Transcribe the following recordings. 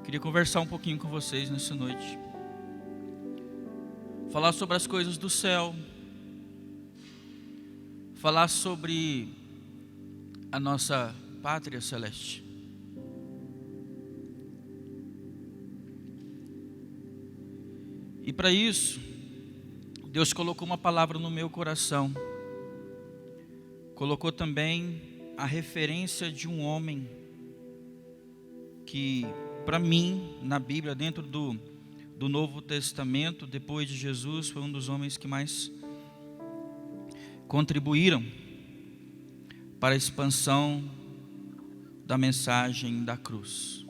Queria conversar um pouquinho com vocês nessa noite. Falar sobre as coisas do céu. Falar sobre a nossa pátria celeste. E para isso, Deus colocou uma palavra no meu coração. Colocou também a referência de um homem que, para mim, na Bíblia, dentro do Novo Testamento, depois de Jesus, foi um dos homens que mais contribuíram para a expansão da mensagem da cruz.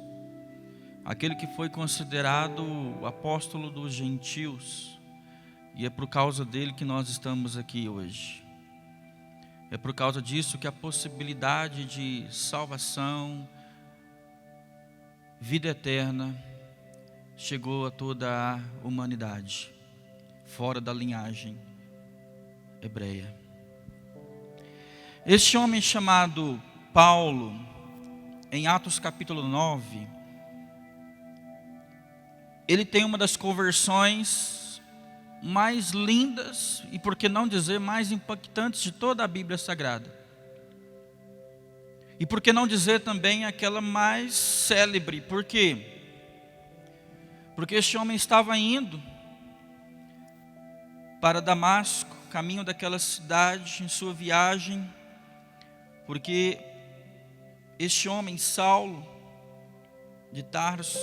Aquele que foi considerado o apóstolo dos gentios, e é por causa dele que nós estamos aqui hoje. É por causa disso que a possibilidade de salvação, vida eterna, chegou a toda a humanidade, fora da linhagem hebreia. Este homem chamado Paulo, em Atos capítulo 9, ele tem uma das conversões mais lindas e, por que não dizer, mais impactantes de toda a Bíblia Sagrada. E por que não dizer também aquela mais célebre? Por quê? Porque este homem estava indo para Damasco, caminho daquela cidade, em sua viagem, porque este homem, Saulo, de Tarso,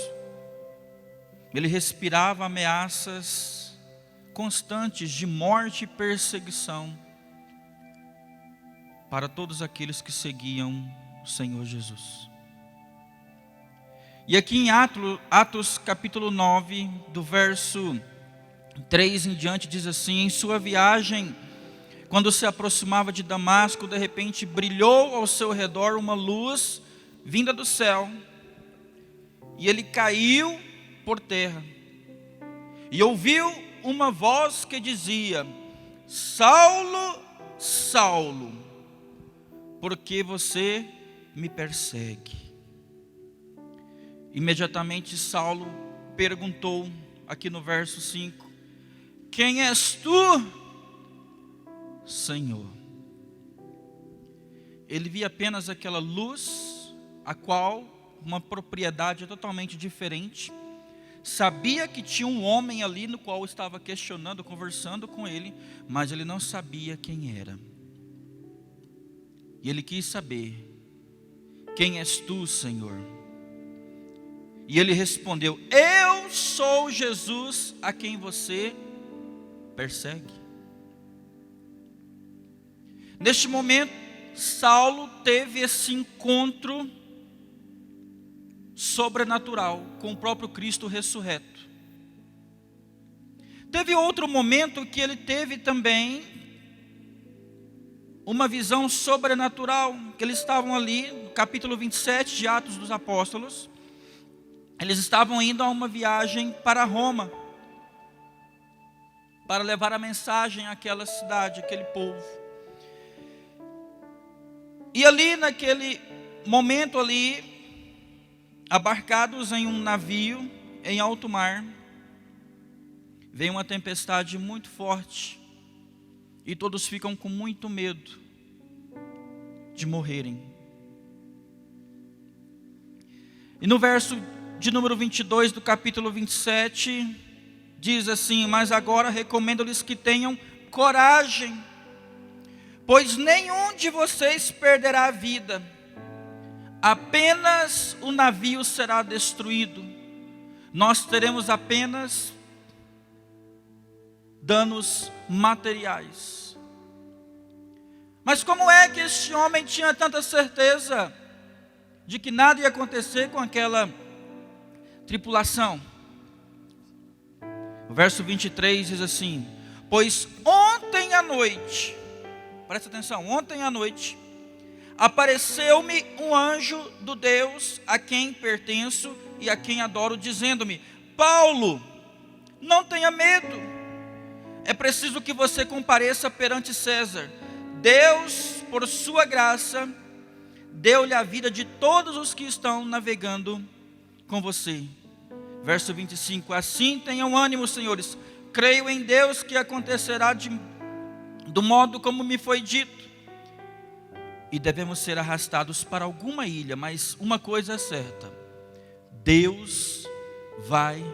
ele respirava ameaças constantes de morte e perseguição para todos aqueles que seguiam o Senhor Jesus. E aqui em Atos capítulo 9, do verso 3 em diante, diz assim: em sua viagem, quando se aproximava de Damasco, de repente brilhou ao seu redor uma luz vinda do céu, e ele caiu por terra, e ouviu uma voz que dizia: Saulo, Saulo, por que você me persegue? Imediatamente Saulo perguntou, aqui no verso 5, quem és tu, Senhor? Ele via apenas aquela luz, a qual uma propriedade totalmente diferente. Sabia que tinha um homem ali no qual estava questionando, conversando com ele, mas ele não sabia quem era. E ele quis saber: quem és tu, Senhor? E ele respondeu: eu sou Jesus a quem você persegue. Neste momento, Saulo teve esse encontro sobrenatural com o próprio Cristo ressurreto. Teve outro momento que ele teve também uma visão sobrenatural, que eles estavam ali, no capítulo 27 de Atos dos Apóstolos, eles estavam indo a uma viagem para Roma, para levar a mensagem àquela cidade, àquele povo. E ali naquele momento ali, abarcados em um navio em alto mar, veio uma tempestade muito forte, e todos ficam com muito medo de morrerem. E no verso de número 22 do capítulo 27, diz assim: mas agora recomendo-lhes que tenham coragem, pois nenhum de vocês perderá a vida, apenas o navio será destruído, nós teremos apenas danos materiais. Mas como é que este homem tinha tanta certeza de que nada ia acontecer com aquela tripulação? O verso 23 diz assim: pois ontem à noite, presta atenção, ontem à noite, apareceu-me um anjo do Deus a quem pertenço e a quem adoro, dizendo-me: Paulo, não tenha medo, é preciso que você compareça perante César. Deus, por sua graça, deu-lhe a vida de todos os que estão navegando com você. Verso 25: assim tenham ânimo, senhores, creio em Deus que acontecerá do modo como me foi dito. E devemos ser arrastados para alguma ilha, mas uma coisa é certa: Deus vai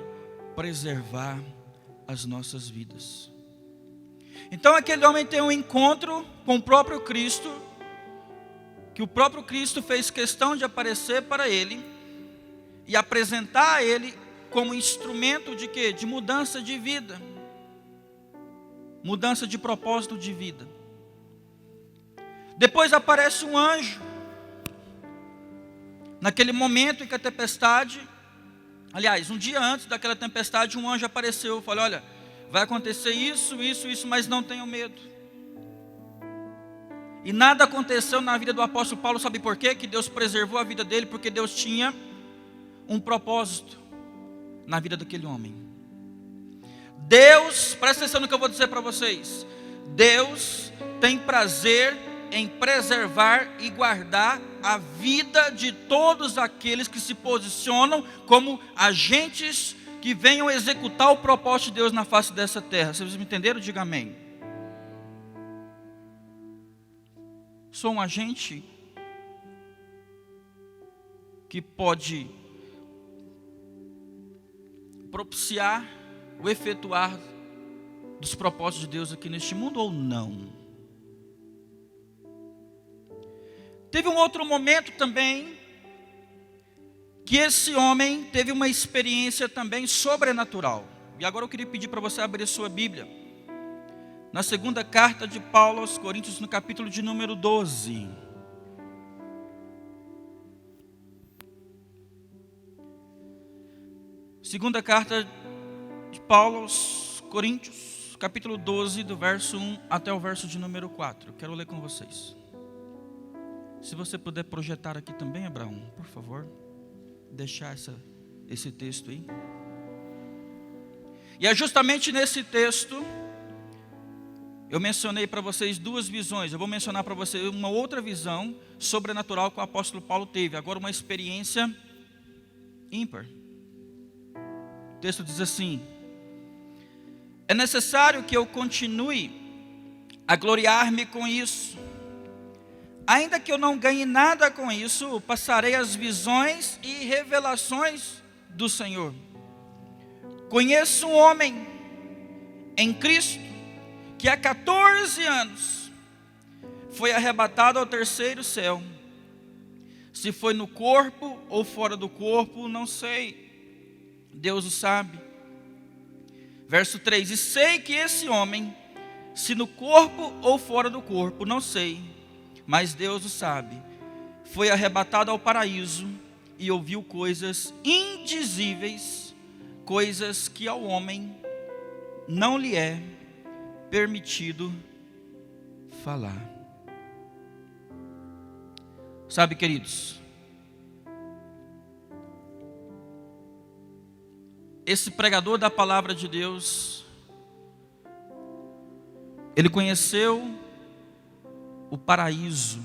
preservar as nossas vidas. Então aquele homem tem um encontro com o próprio Cristo, que o próprio Cristo fez questão de aparecer para ele e apresentar a ele como instrumento de quê? De mudança de vida, mudança de propósito de vida. Depois aparece um anjo, naquele momento em que a tempestade, aliás, um dia antes daquela tempestade, um anjo apareceu e falou: olha, vai acontecer isso, mas não tenham medo. E nada aconteceu na vida do apóstolo Paulo, sabe por quê? Que Deus preservou a vida dele, porque Deus tinha um propósito na vida daquele homem. Deus, presta atenção no que eu vou dizer para vocês. Deus tem prazer em preservar e guardar a vida de todos aqueles que se posicionam como agentes que venham executar o propósito de Deus na face dessa terra. Vocês me entenderam? Diga amém. Sou um agente que pode propiciar o efetuar dos propósitos de Deus aqui neste mundo ou não? Teve um outro momento também que esse homem teve uma experiência também sobrenatural. E agora eu queria pedir para você abrir a sua Bíblia na segunda carta de Paulo aos Coríntios, no capítulo de número 12. Segunda carta de Paulo aos Coríntios, capítulo 12, do verso 1 até o verso de número 4. Eu quero ler com vocês. Se você puder projetar aqui também, Abraão, por favor, deixar esse texto aí. E é justamente nesse texto, eu mencionei para vocês duas visões. Eu vou mencionar para vocês uma outra visão sobrenatural que o apóstolo Paulo teve. Agora uma experiência ímpar. O texto diz assim: é necessário que eu continue a gloriar-me com isso. Ainda que eu não ganhe nada com isso, passarei as visões e revelações do Senhor. Conheço um homem em Cristo que há 14 anos foi arrebatado ao terceiro céu. Se foi no corpo ou fora do corpo, não sei. Deus o sabe. Verso 3: e sei que esse homem, se no corpo ou fora do corpo, não sei, mas Deus o sabe, foi arrebatado ao paraíso e ouviu coisas indizíveis, coisas que ao homem não lhe é permitido falar. Sabe, queridos, esse pregador da palavra de Deus, ele conheceu o paraíso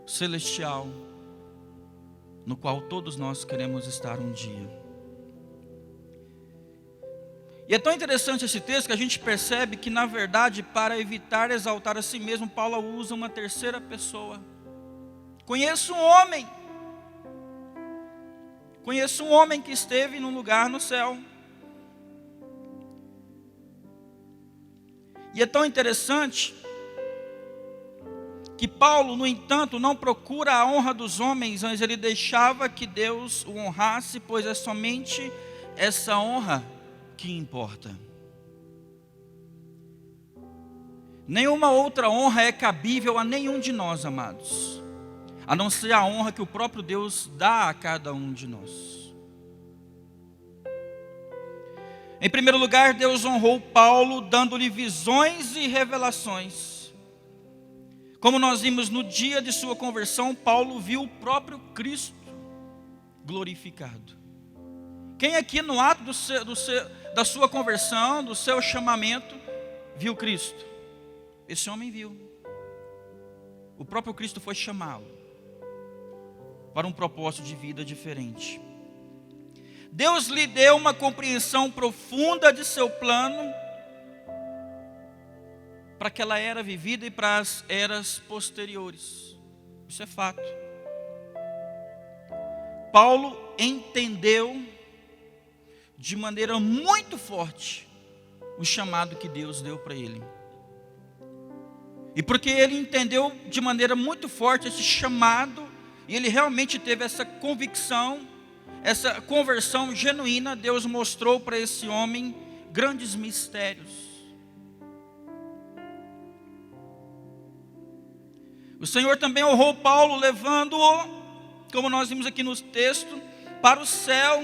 celestial, no qual todos nós queremos estar um dia. E é tão interessante esse texto que a gente percebe que, na verdade, para evitar exaltar a si mesmo, Paulo usa uma terceira pessoa. Conheço um homem que esteve num lugar no céu. E é tão interessante que Paulo, no entanto, não procura a honra dos homens, mas ele deixava que Deus o honrasse, pois é somente essa honra que importa. Nenhuma outra honra é cabível a nenhum de nós, amados, a não ser a honra que o próprio Deus dá a cada um de nós. Em primeiro lugar, Deus honrou Paulo, dando-lhe visões e revelações. Como nós vimos no dia de sua conversão, Paulo viu o próprio Cristo glorificado. Quem aqui no ato da sua conversão, do seu chamamento, viu Cristo? Esse homem viu. O próprio Cristo foi chamá-lo para um propósito de vida diferente. Deus lhe deu uma compreensão profunda de seu plano para aquela era vivida e para as eras posteriores. Isso é fato. Paulo entendeu de maneira muito forte o chamado que Deus deu para ele. E porque ele entendeu de maneira muito forte esse chamado, e ele realmente teve essa convicção, essa conversão genuína, Deus mostrou para esse homem grandes mistérios. O Senhor também honrou Paulo, levando-o, como nós vimos aqui no texto, para o céu,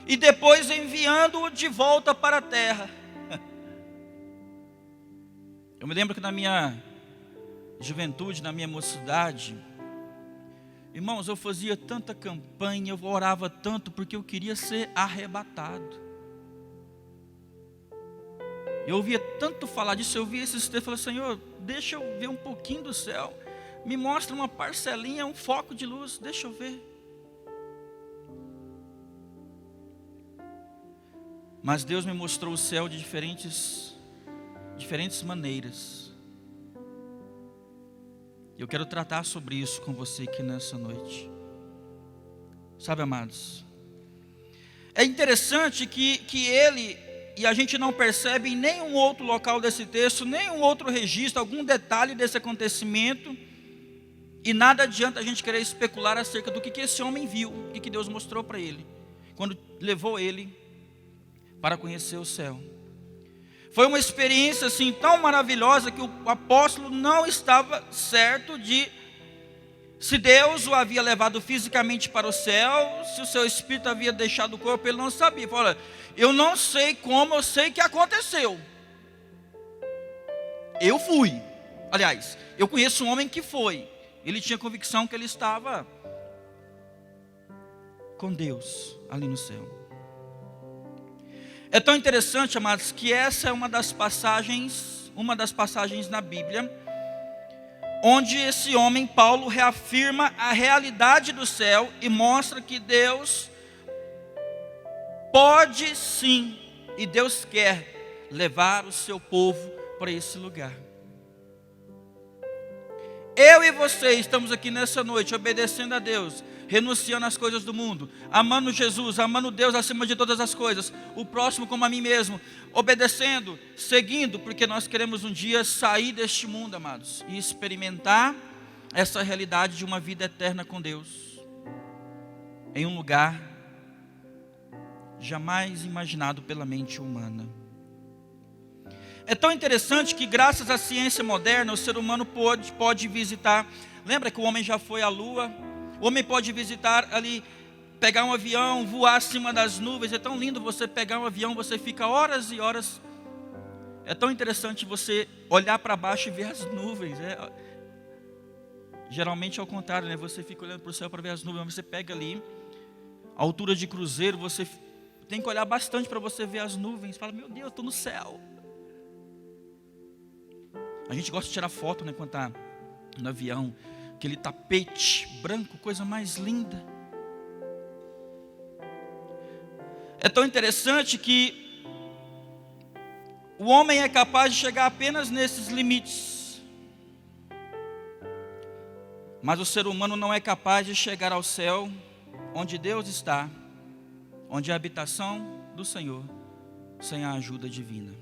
e depois enviando-o de volta para a terra. Eu me lembro que na minha juventude, na minha mocidade, irmãos, eu fazia tanta campanha, eu orava tanto, porque eu queria ser arrebatado. Eu ouvia tanto falar disso, eu via esses textos e falei, Senhor, deixa eu ver um pouquinho do céu, me mostra uma parcelinha, um foco de luz, deixa eu ver. Mas Deus me mostrou o céu de diferentes maneiras. Eu quero tratar sobre isso com você aqui nessa noite. Sabe, amados, é interessante que ele, e a gente não percebe em nenhum outro local desse texto, nenhum outro registro, algum detalhe desse acontecimento, e nada adianta a gente querer especular acerca do que esse homem viu, o que Deus mostrou para ele, quando levou ele para conhecer o céu. Foi uma experiência assim tão maravilhosa que o apóstolo não estava certo de se Deus o havia levado fisicamente para o céu, se o seu espírito havia deixado o corpo, ele não sabia. Ele falou, olha, eu não sei como, eu sei que aconteceu. Eu fui. Aliás, eu conheço um homem que foi. Ele tinha convicção que ele estava com Deus ali no céu. É tão interessante, amados, que essa é uma das passagens na Bíblia, onde esse homem, Paulo, reafirma a realidade do céu e mostra que Deus pode sim, e Deus quer levar o seu povo para esse lugar. Eu e você estamos aqui nessa noite obedecendo a Deus, renunciando às coisas do mundo, amando Jesus, amando Deus acima de todas as coisas, o próximo como a mim mesmo, obedecendo, seguindo, porque nós queremos um dia sair deste mundo, amados, e experimentar essa realidade de uma vida eterna com Deus, em um lugar jamais imaginado pela mente humana. É tão interessante que graças à ciência moderna, o ser humano pode visitar, lembra que o homem já foi à lua? O homem pode visitar ali, pegar um avião, voar acima das nuvens. É tão lindo você pegar um avião, você fica horas e horas. É tão interessante você olhar para baixo e ver as nuvens. Geralmente é ao contrário, né? Você fica olhando para o céu para ver as nuvens. Você pega ali, a altura de cruzeiro, você tem que olhar bastante para você ver as nuvens. Fala, meu Deus, eu estou no céu. A gente gosta de tirar foto, né, quando está no avião. Aquele tapete branco, coisa mais linda. É tão interessante que o homem é capaz de chegar apenas nesses limites. Mas o ser humano não é capaz de chegar ao céu, onde Deus está, onde é a habitação do Senhor, sem a ajuda divina.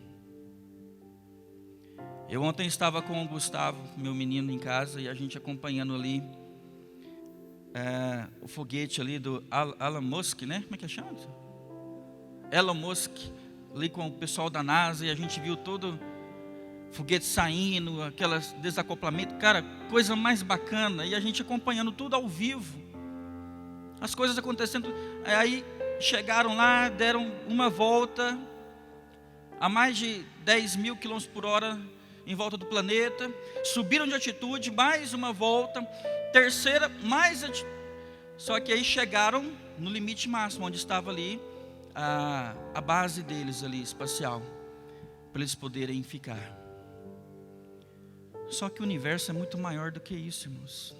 Eu ontem estava com o Gustavo, meu menino, em casa, e a gente acompanhando ali o foguete ali do Elon Musk, né? Como é que chama? Elon Musk, ali com o pessoal da NASA, e a gente viu todo o foguete saindo, aquelas desacoplamento, cara, coisa mais bacana, e a gente acompanhando tudo ao vivo, as coisas acontecendo. Aí chegaram lá, deram uma volta a mais de 10 mil quilômetros por hora, em volta do planeta, subiram de altitude, mais uma volta, terceira, mais só que aí chegaram no limite máximo, onde estava ali a base deles ali, espacial, para eles poderem ficar. Só que o universo é muito maior do que isso, irmãos.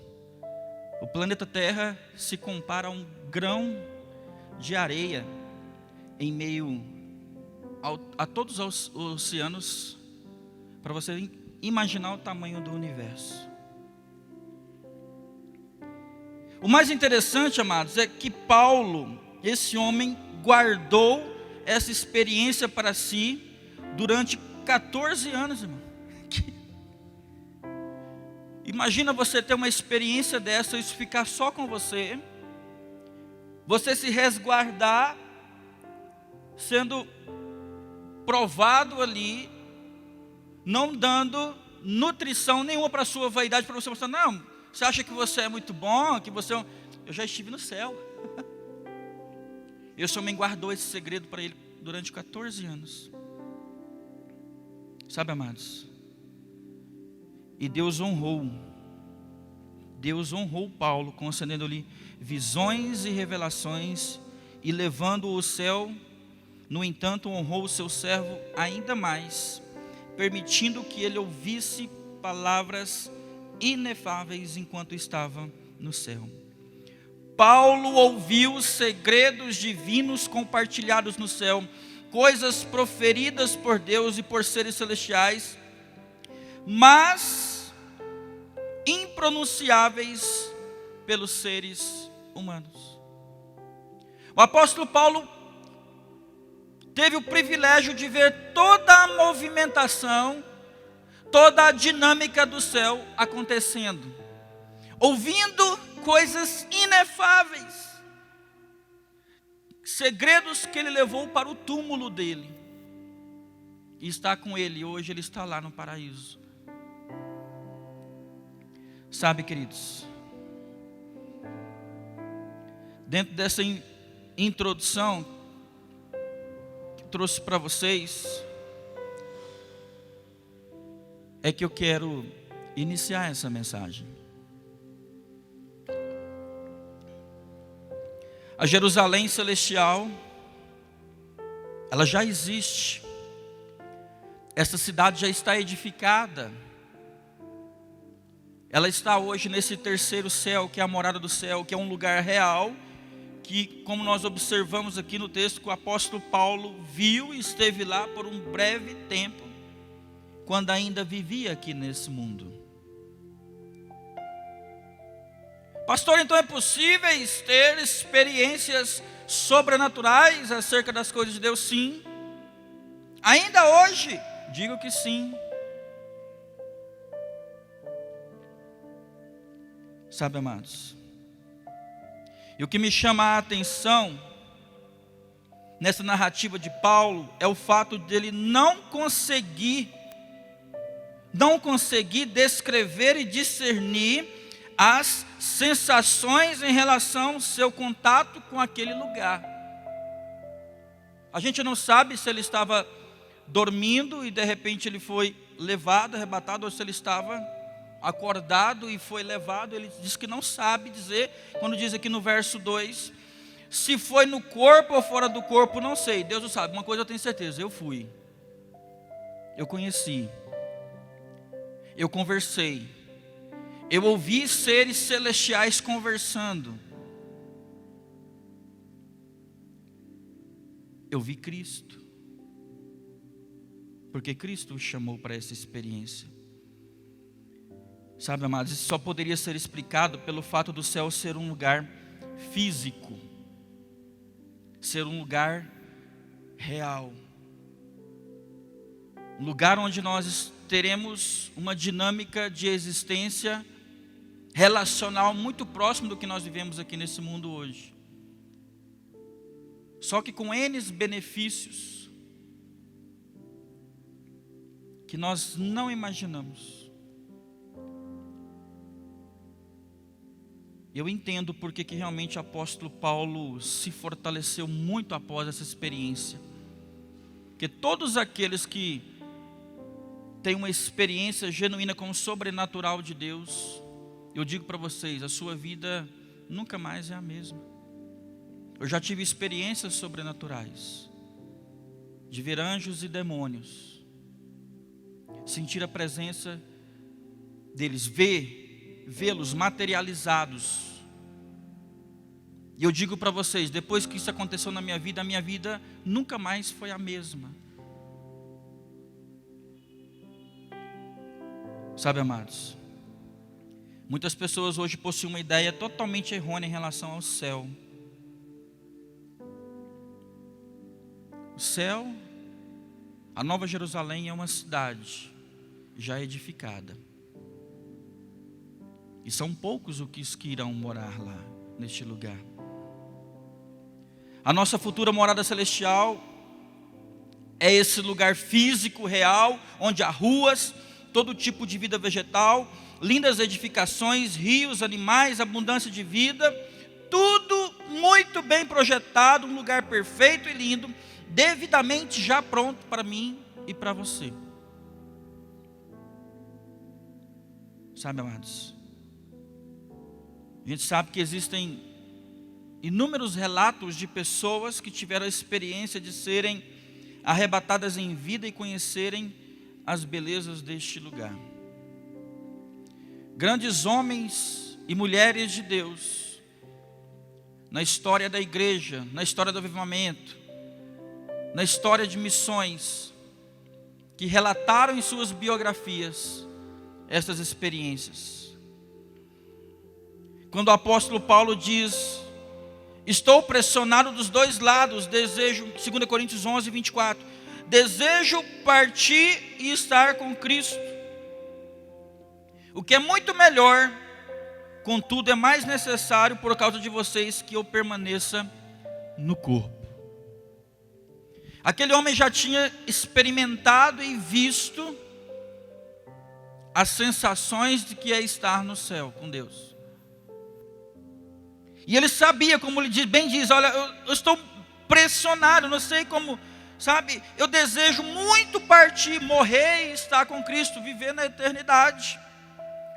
O planeta Terra se compara a um grão de areia em meio a todos os oceanos, para você imaginar o tamanho do universo. O mais interessante, amados, é que Paulo, esse homem, guardou essa experiência para si durante 14 anos, irmão. Imagina você ter uma experiência dessa, isso ficar só com você, você se resguardar, sendo provado ali, não dando nutrição nenhuma para a sua vaidade, para você mostrar, não, você acha que você é muito bom, que você... Eu já estive no céu. E o Senhor me guardou esse segredo para ele durante 14 anos. Sabe, amados? E Deus honrou Paulo, concedendo-lhe visões e revelações, e levando-o ao céu. No entanto, honrou o seu servo ainda mais, permitindo que ele ouvisse palavras inefáveis enquanto estava no céu. Paulo ouviu os segredos divinos compartilhados no céu, coisas proferidas por Deus e por seres celestiais, mas impronunciáveis pelos seres humanos. O apóstolo Paulo teve o privilégio de ver toda a movimentação, toda a dinâmica do céu acontecendo, ouvindo coisas inefáveis, segredos que ele levou para o túmulo dele, e está com ele, hoje ele está lá no paraíso. Sabe, queridos, dentro dessa introdução que trouxe para vocês, é que eu quero iniciar essa mensagem. A Jerusalém celestial, ela já existe. Essa cidade já está edificada. Ela está hoje nesse terceiro céu, que é a morada do céu, que é um lugar real, que, como nós observamos aqui no texto, que o apóstolo Paulo viu e esteve lá por um breve tempo, quando ainda vivia aqui nesse mundo. Pastor, então é possível ter experiências sobrenaturais acerca das coisas de Deus? Sim. Ainda hoje, digo que sim. Sabe, amados, e o que me chama a atenção nessa narrativa de Paulo é o fato dele não conseguir descrever e discernir as sensações em relação ao seu contato com aquele lugar. A gente não sabe se ele estava dormindo e de repente ele foi levado, arrebatado, ou se ele estava acordado e foi levado. Ele diz que não sabe dizer, quando diz aqui no verso 2, se foi no corpo ou fora do corpo, não sei, Deus o sabe. Uma coisa eu tenho certeza, eu fui, eu conheci, eu conversei, eu ouvi seres celestiais conversando, eu vi Cristo, porque Cristo o chamou para essa experiência. Sabe, amados, isso só poderia ser explicado pelo fato do céu ser um lugar físico, ser um lugar real, um lugar onde nós teremos uma dinâmica de existência relacional muito próximo do que nós vivemos aqui nesse mundo hoje, só que com N benefícios que nós não imaginamos. Eu entendo porque que realmente o apóstolo Paulo se fortaleceu muito após essa experiência. Porque todos aqueles que têm uma experiência genuína com o sobrenatural de Deus, eu digo para vocês, a sua vida nunca mais é a mesma. Eu já tive experiências sobrenaturais, de ver anjos e demônios, sentir a presença deles, vê-los materializados. E eu digo para vocês, depois que isso aconteceu na minha vida, a minha vida nunca mais foi a mesma. Sabe, amados, muitas pessoas hoje possuem uma ideia totalmente errônea em relação ao céu. O céu, a Nova Jerusalém, é uma cidade já edificada. E são poucos os que irão morar lá, neste lugar. A nossa futura morada celestial é esse lugar físico, real, onde há ruas, todo tipo de vida vegetal, lindas edificações, rios, animais, abundância de vida, tudo muito bem projetado, um lugar perfeito e lindo, devidamente já pronto para mim e para você. Sabe, amados, a gente sabe que existem inúmeros relatos de pessoas que tiveram a experiência de serem arrebatadas em vida e conhecerem as belezas deste lugar. Grandes homens e mulheres de Deus, na história da igreja, na história do avivamento, na história de missões, que relataram em suas biografias essas experiências. Quando o apóstolo Paulo diz: estou pressionado dos dois lados, desejo, 2 Coríntios 11, 24, desejo partir e estar com Cristo, o que é muito melhor, contudo é mais necessário por causa de vocês que eu permaneça no corpo. Aquele homem já tinha experimentado e visto as sensações de que é estar no céu com Deus. E ele sabia, como ele bem diz, olha, eu estou pressionado, não sei como, sabe, eu desejo muito partir, morrer e estar com Cristo, viver na eternidade,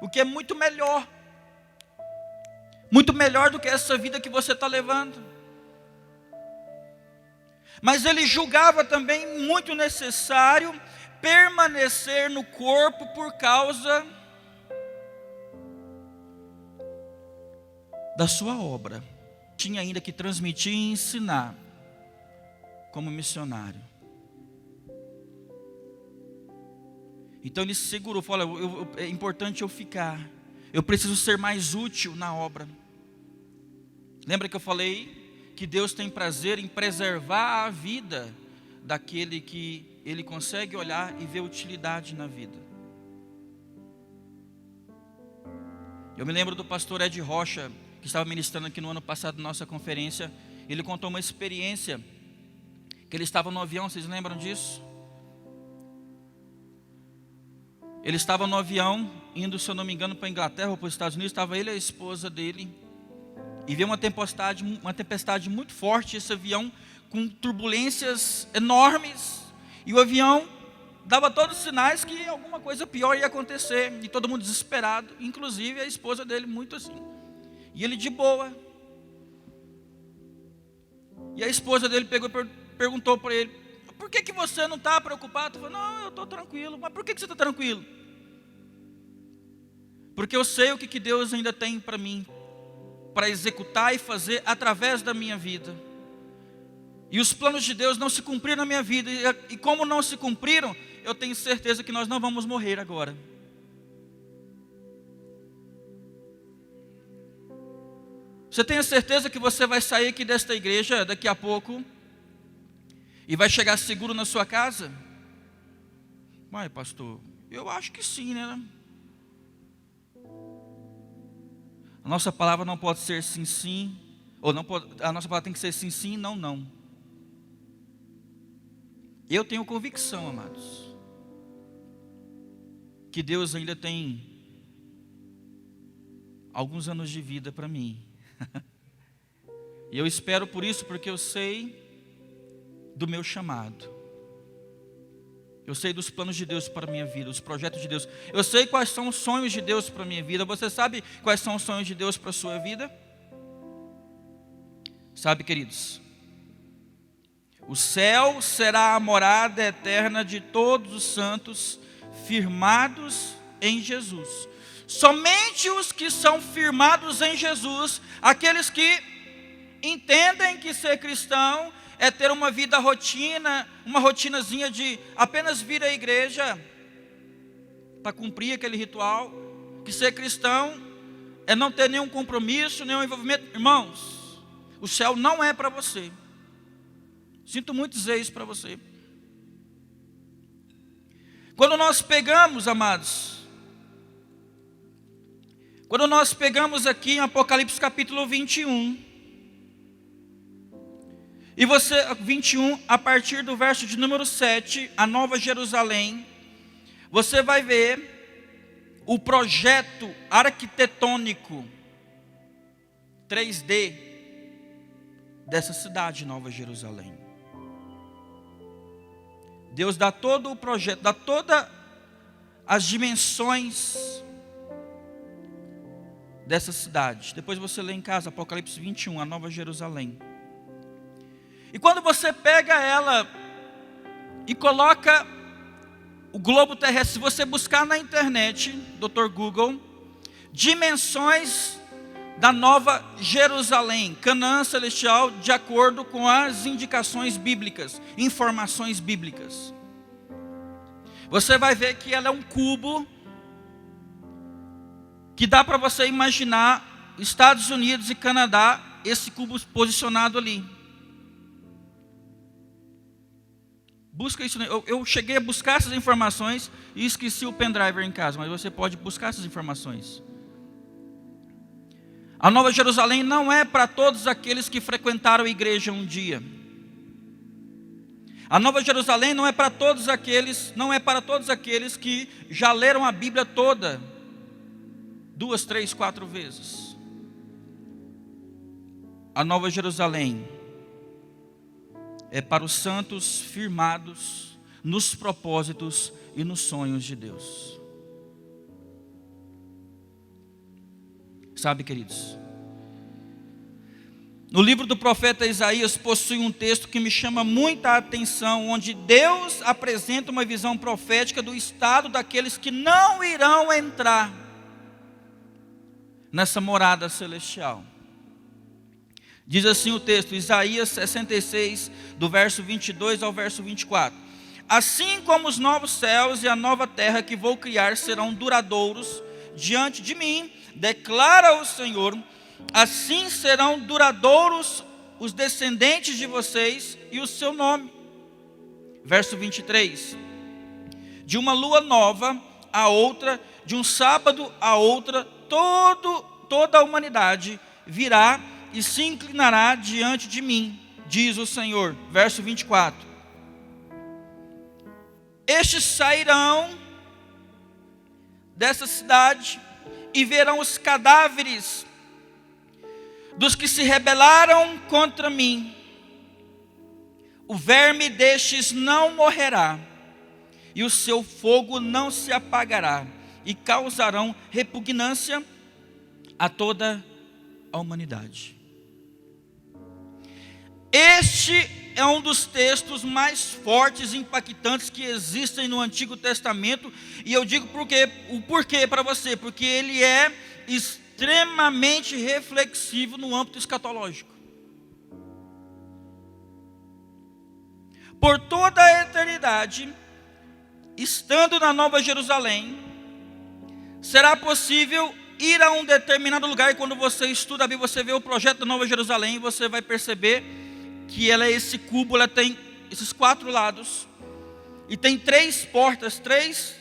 o que é muito melhor do que essa vida que você está levando. Mas ele julgava também muito necessário permanecer no corpo por causa da sua obra. Tinha ainda que transmitir e ensinar como missionário. Então ele se segurou, falou: é importante eu ficar, eu preciso ser mais útil na obra. Lembra que eu falei que Deus tem prazer em preservar a vida daquele que ele consegue olhar e ver utilidade na vida. Eu me lembro do pastor Ed Rocha, que estava ministrando aqui no ano passado na nossa conferência. Ele contou uma experiência, que ele estava no avião, vocês lembram disso? Ele estava no avião, indo, se eu não me engano, para a Inglaterra ou para os Estados Unidos. Estava ele e a esposa dele, e veio uma tempestade muito forte, esse avião com turbulências enormes, e o avião dava todos os sinais que alguma coisa pior ia acontecer, e todo mundo desesperado, inclusive a esposa dele muito assim, e ele de boa. E a esposa dele pegou e perguntou para ele: por que você não está preocupado? Ele falou: não, eu estou tranquilo. Mas por que você está tranquilo? Porque eu sei o que Deus ainda tem para mim, para executar e fazer através da minha vida. E os planos de Deus não se cumpriram na minha vida, e como não se cumpriram, eu tenho certeza que nós não vamos morrer agora. Você tem a certeza que você vai sair aqui desta igreja daqui a pouco e vai chegar seguro na sua casa? Mas, pastor, eu acho que sim, né? A nossa palavra não pode ser sim, sim, ou não pode, a nossa palavra tem que ser sim, sim, não, não. Eu tenho convicção, amados, que Deus ainda tem alguns anos de vida para mim. E eu espero por isso, porque eu sei do meu chamado. Eu sei dos planos de Deus para a minha vida, os projetos de Deus. Eu sei quais são os sonhos de Deus para a minha vida. Você sabe quais são os sonhos de Deus para a sua vida? Sabe, queridos? O céu será a morada eterna de todos os santos firmados em Jesus. Somente os que são firmados em Jesus, aqueles que entendem que ser cristão é ter uma vida rotina, uma rotinazinha de apenas vir à igreja para cumprir aquele ritual, que ser cristão é não ter nenhum compromisso, nenhum envolvimento. Irmãos, o céu não é para você. Sinto muito dizer isso para você. Quando nós pegamos, amados, quando nós pegamos aqui em Apocalipse capítulo 21, e você, 21, a partir do verso de número 7, a Nova Jerusalém, você vai ver o projeto arquitetônico 3D dessa cidade, Nova Jerusalém. Deus dá todo o projeto, dá todas as dimensões dessa cidade. Depois você lê em casa, Apocalipse 21, a Nova Jerusalém. E quando você pega ela e coloca o globo terrestre, se você buscar na internet, Dr. Google, dimensões da Nova Jerusalém, Canaã celestial, de acordo com as indicações bíblicas, informações bíblicas, você vai ver que ela é um cubo, que dá para você imaginar Estados Unidos e Canadá, esse cubo posicionado ali. Busca isso. Eu cheguei a buscar essas informações e esqueci o pendrive em casa, mas você pode buscar essas informações. A Nova Jerusalém não é para todos aqueles que frequentaram a igreja um dia. A Nova Jerusalém não é para todos aqueles, que já leram a Bíblia toda 2, 3, 4 vezes. A Nova Jerusalém é para os santos firmados nos propósitos e nos sonhos de Deus. Sabe, queridos, no livro do profeta Isaías possui um texto que me chama muita atenção, onde Deus apresenta uma visão profética do estado daqueles que não irão entrar nessa morada celestial. Diz assim o texto, Isaías 66, do verso 22 ao verso 24. Assim como os novos céus e a nova terra que vou criar serão duradouros diante de mim, declara o Senhor, assim serão duradouros os descendentes de vocês e o seu nome. Verso 23. De uma lua nova a outra, de um sábado a outra, toda a humanidade virá e se inclinará diante de mim, diz o Senhor. Verso 24. Estes sairão dessa cidade e verão os cadáveres dos que se rebelaram contra mim. O verme destes não morrerá, e o seu fogo não se apagará, e causarão repugnância a toda a humanidade. Este é um dos textos mais fortes e impactantes que existem no Antigo Testamento, e eu digo o porquê para você, porque ele é extremamente reflexivo no âmbito escatológico. Por toda a eternidade, estando na Nova Jerusalém, será possível ir a um determinado lugar, e quando você estuda a Bíblia, você vê o projeto da Nova Jerusalém, você vai perceber que ela é esse cubo, ela tem esses 4 lados, e tem 3 portas, 3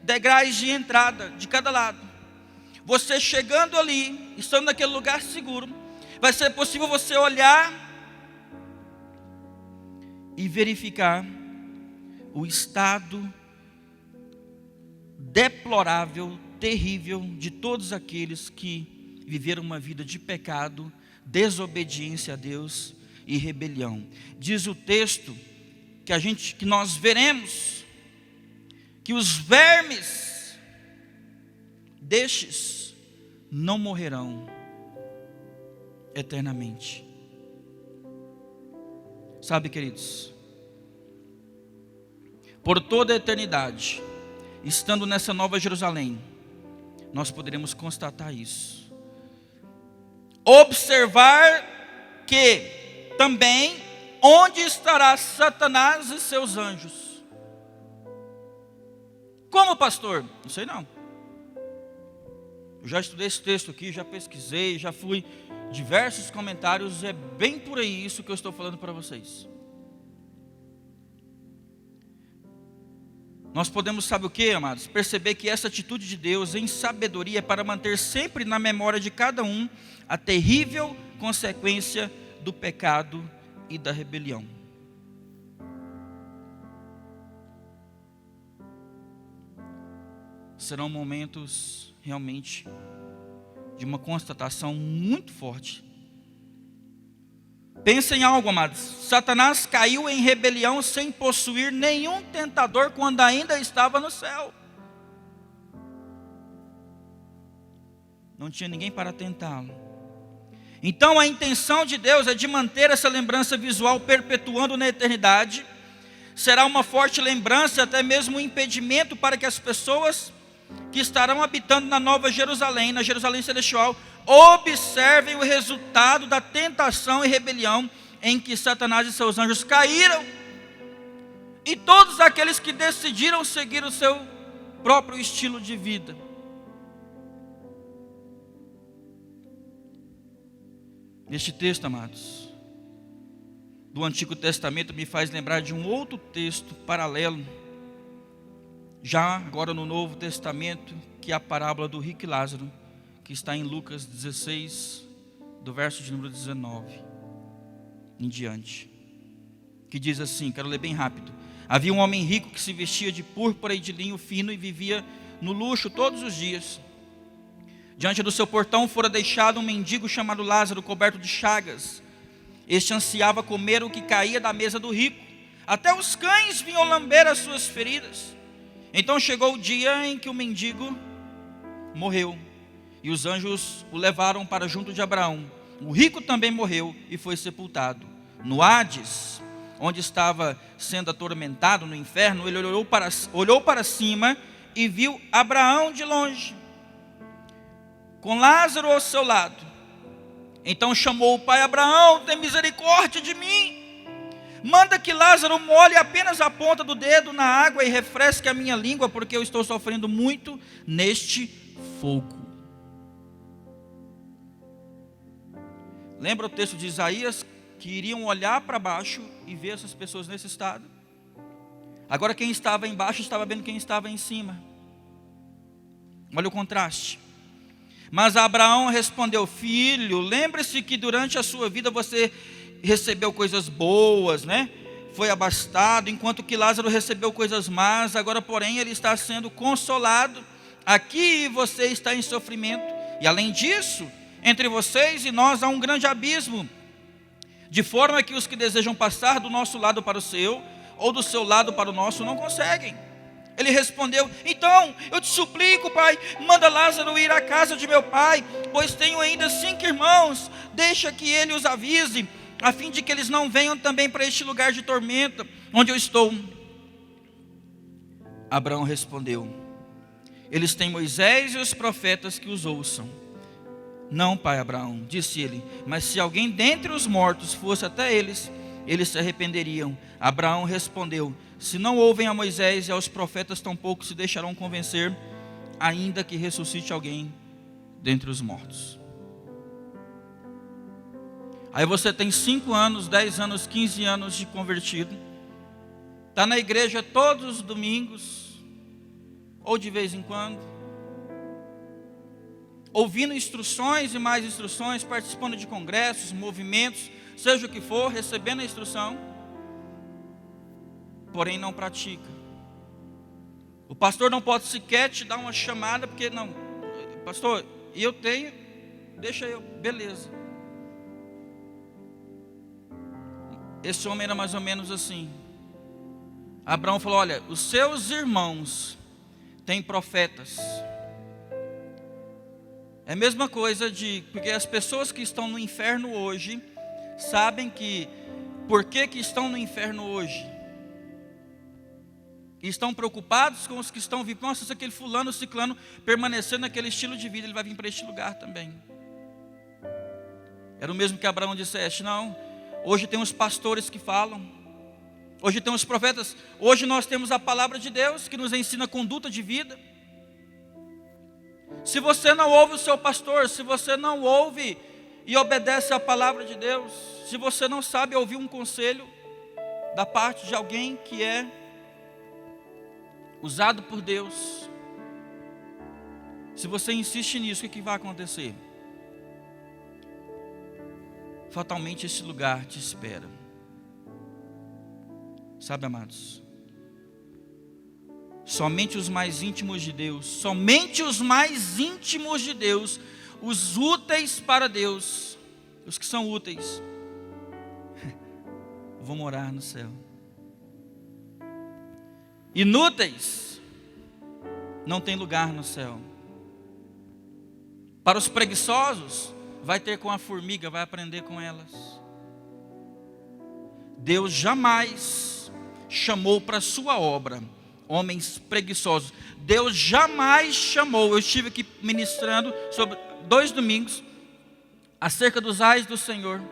degraus de entrada de cada lado. Você chegando ali, estando naquele lugar seguro, vai ser possível você olhar e verificar o estado deplorável, terrível de todos aqueles que viveram uma vida de pecado, desobediência a Deus e rebelião. Diz o texto que nós veremos que os vermes destes não morrerão eternamente. Sabe, queridos, por toda a eternidade, estando nessa Nova Jerusalém, nós poderemos constatar isso. Observar que também onde estará Satanás e seus anjos. Como, pastor? Não sei não. Eu já estudei esse texto aqui, já pesquisei, já fui diversos comentários, é bem por aí isso que eu estou falando para vocês. Nós podemos, sabe o que, amados? Perceber que essa atitude de Deus em sabedoria é para manter sempre na memória de cada um a terrível consequência do pecado e da rebelião. Serão momentos realmente de uma constatação muito forte. Pensa em algo, amados. Satanás caiu em rebelião sem possuir nenhum tentador quando ainda estava no céu. Não tinha ninguém para tentá-lo. Então a intenção de Deus é de manter essa lembrança visual perpetuando na eternidade. Será uma forte lembrança, até mesmo um impedimento para que as pessoas que estarão habitando na Nova Jerusalém, na Jerusalém Celestial, observem o resultado da tentação e rebelião em que Satanás e seus anjos caíram, e todos aqueles que decidiram seguir o seu próprio estilo de vida. Este texto, amados, do Antigo Testamento me faz lembrar de um outro texto paralelo, já agora no Novo Testamento, que é a parábola do rico e Lázaro, que está em Lucas 16, do verso de número 19 em diante, que diz assim, quero ler bem rápido. Havia um homem rico que se vestia de púrpura e de linho fino e vivia no luxo todos os dias. Diante do seu portão fora deixado um mendigo chamado Lázaro, coberto de chagas. Este ansiava comer o que caía da mesa do rico, até os cães vinham lamber as suas feridas. Então chegou o dia em que o mendigo morreu, e os anjos o levaram para junto de Abraão. O rico também morreu e foi sepultado. No Hades, onde estava sendo atormentado no inferno, ele olhou para cima e viu Abraão de longe, com Lázaro ao seu lado. Então chamou o pai: Abraão, tem misericórdia de mim. Manda que Lázaro molhe apenas a ponta do dedo na água e refresque a minha língua, porque eu estou sofrendo muito neste fogo. Lembra o texto de Isaías, que iriam olhar para baixo e ver essas pessoas nesse estado? Agora quem estava embaixo estava vendo quem estava em cima. Olha o contraste. Mas Abraão respondeu: filho, lembre-se que durante a sua vida você recebeu coisas boas, né? Foi abastado, enquanto que Lázaro recebeu coisas más. Agora, porém, ele está sendo consolado aqui e você está em sofrimento. E além disso, entre vocês e nós há um grande abismo, de forma que os que desejam passar do nosso lado para o seu, ou do seu lado para o nosso, não conseguem. Ele respondeu: então eu te suplico, pai, manda Lázaro ir à casa de meu pai, pois tenho ainda 5 irmãos. Deixa que ele os avise, a fim de que eles não venham também para este lugar de tormenta, onde eu estou. Abraão respondeu: eles têm Moisés e os profetas que os ouçam. Não, pai Abraão, disse ele, mas se alguém dentre os mortos fosse até eles, eles se arrependeriam. Abraão respondeu: se não ouvem a Moisés e aos profetas, tampouco se deixarão convencer, ainda que ressuscite alguém dentre os mortos. Aí você tem 5 anos, 10 anos, 15 anos de convertido, está na igreja todos os domingos, ou de vez em quando, ouvindo instruções e mais instruções, participando de congressos, movimentos, seja o que for, recebendo a instrução, porém não pratica. O pastor não pode sequer te dar uma chamada, porque não, pastor, eu tenho, deixa eu, beleza. Esse homem era mais ou menos assim. Abraão falou: olha, os seus irmãos têm profetas. É a mesma coisa porque as pessoas que estão no inferno hoje sabem que por que estão no inferno hoje. E estão preocupados com os que estão vivos. Nossa, se aquele fulano, ciclano permanecer naquele estilo de vida, ele vai vir para este lugar também. Era o mesmo que Abraão dissesse: não, hoje tem os pastores que falam, hoje tem os profetas, hoje nós temos a palavra de Deus que nos ensina a conduta de vida. Se você não ouve o seu pastor, se você não ouve e obedece à palavra de Deus, se você não sabe ouvir um conselho da parte de alguém que é usado por Deus, se você insiste nisso, o que vai acontecer? Fatalmente esse lugar te espera. Sabe, amados, somente os mais íntimos de Deus, somente os mais íntimos de Deus, os úteis para Deus, os que são úteis, vão morar no céu. Inúteis não tem lugar no céu. Para os preguiçosos, vai ter com a formiga, vai aprender com elas. Deus jamais chamou para a sua obra homens preguiçosos. Deus jamais chamou. Eu estive aqui ministrando sobre 2 domingos acerca dos ais do Senhor,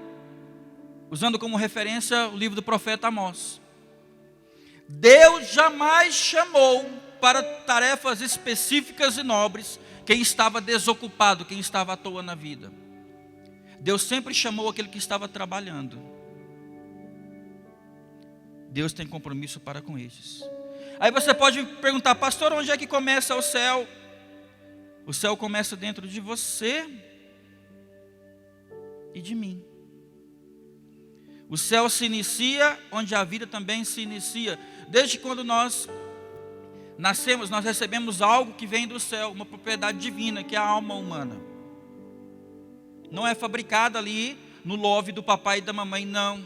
usando como referência o livro do profeta Amós. Deus jamais chamou para tarefas específicas e nobres quem estava desocupado, quem estava à toa na vida. Deus sempre chamou aquele que estava trabalhando. Deus tem compromisso para com esses. Aí você pode me perguntar: pastor, onde é que começa o céu? O céu começa dentro de você e de mim. O céu se inicia onde a vida também se inicia. Desde quando nós nascemos, nós recebemos algo que vem do céu, uma propriedade divina, que é a alma humana. Não é fabricada ali no love do papai e da mamãe, não.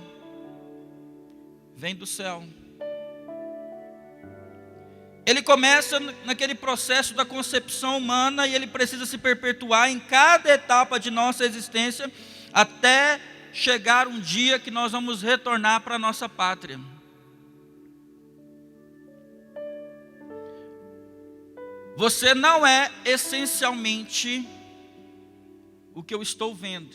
Vem do céu. Ele começa naquele processo da concepção humana e ele precisa se perpetuar em cada etapa de nossa existência até chegar um dia que nós vamos retornar para a nossa pátria. Você não é essencialmente o que eu estou vendo.